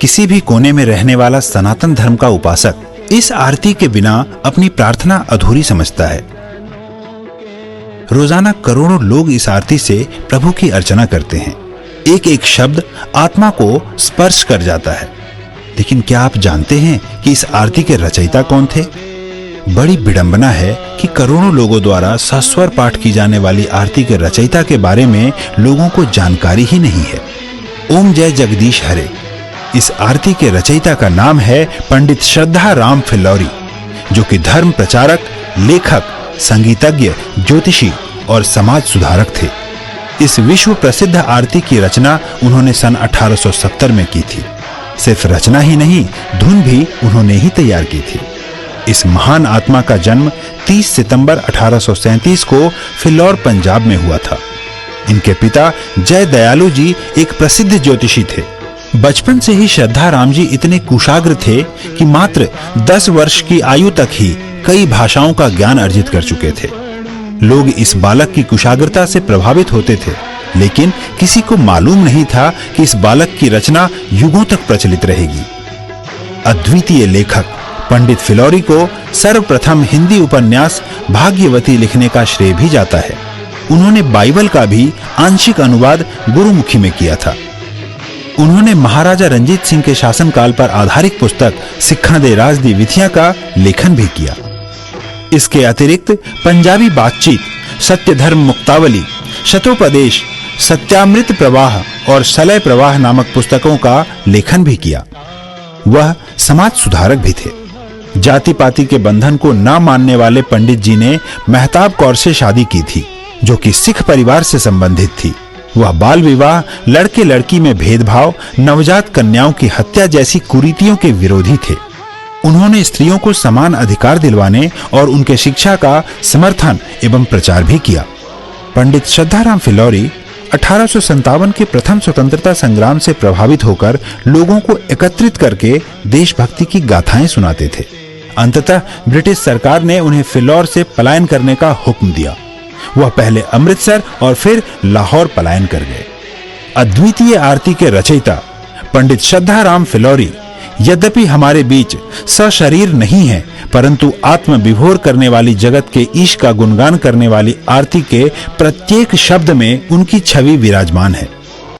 किसी भी कोने में रहने वाला सनातन धर्म का उपासक इस आरती के बिना अपनी प्रार्थना अधूरी समझता है। रोजाना करोड़ों लोग इस आरती से प्रभु की अर्चना करते हैं। एक एक शब्द आत्मा को स्पर्श कर जाता है। लेकिन क्या आप जानते हैं कि इस आरती के रचयिता कौन थे? बड़ी विडंबना है कि करोड़ों लोगों द्वारा सस्वर पाठ की जाने वाली आरती के रचयिता के बारे में लोगों को जानकारी ही नहीं है। ओम जय जगदीश हरे। इस आरती के रचयिता का नाम है पंडित श्रद्धा राम फिल्लौरी, जो कि धर्म प्रचारक, लेखक, संगीतज्ञ, ज्योतिषी और समाज सुधारक थे। इस विश्व प्रसिद्ध आरती की रचना उन्होंने सन 1870 में की थी। सिर्फ रचना ही नहीं, धुन भी उन्होंने ही तैयार की थी। इस महान आत्मा का जन्म 30 सितंबर 1837 को फिल्लौर, पंजाब में हुआ था। इनके पिता जय दयालु जी एक प्रसिद्ध ज्योतिषी थे। बचपन से ही श्रद्धा राम जी इतने कुशाग्र थे कि मात्र 10 वर्ष की आयु तक ही कई भाषाओं का ज्ञान अर्जित कर चुके थे। लोग इस बालक की कुशाग्रता से प्रभावित होते थे, लेकिन किसी को मालूम नहीं था कि इस बालक की रचना युगों तक प्रचलित रहेगी। अद्वितीय लेखक पंडित फिल्लौरी को सर्वप्रथम हिंदी उपन्यास भाग्यवती लिखने का श्रेय भी जाता है। उन्होंने बाइबल का भी आंशिक अनुवाद गुरुमुखी में किया था। उन्होंने महाराजा रंजीत सिंह के शासनकाल पर आधारित पुस्तक सिक्खा दे राज दी विधियां का लेखन भी किया। इसके अतिरिक्त पंजाबी बातचीत, सत्य धर्म मुक्तावली, शतोपदेश, सत्यामृत प्रवाह और सलय प्रवाह नामक पुस्तकों का लेखन भी किया। वह समाज सुधारक भी थे। जाति पाति के बंधन को न मानने वाले पंडित जी ने मेहताब कौर से शादी की थी, जो कि सिख परिवार से संबंधित थी। वह बाल विवाह, लड़के लड़की में भेदभाव, नवजात कन्याओं की हत्या जैसी कुरीतियों के विरोधी थे। उन्होंने स्त्रियों को समान अधिकार दिलवाने और उनके शिक्षा का समर्थन एवं प्रचार भी किया। पंडित श्रद्धाराम फिल्लौरी 1857 के प्रथम स्वतंत्रता संग्राम से प्रभावित होकर लोगों को एकत्रित करके देशभक्ति की गाथाएं सुनाते थे। अंततः ब्रिटिश सरकार ने उन्हें फिल्लौर से पलायन करने का हुक्म दिया। वह पहले अमृतसर और फिर लाहौर पलायन कर गए। अद्वितीय आरती के रचयिता पंडित श्रद्धाराम फिल्लौरी यद्यपि हमारे बीच सशरीर नहीं है, परंतु आत्म विभोर करने वाली जगत के ईश का गुणगान करने वाली आरती के प्रत्येक शब्द में उनकी छवि विराजमान है।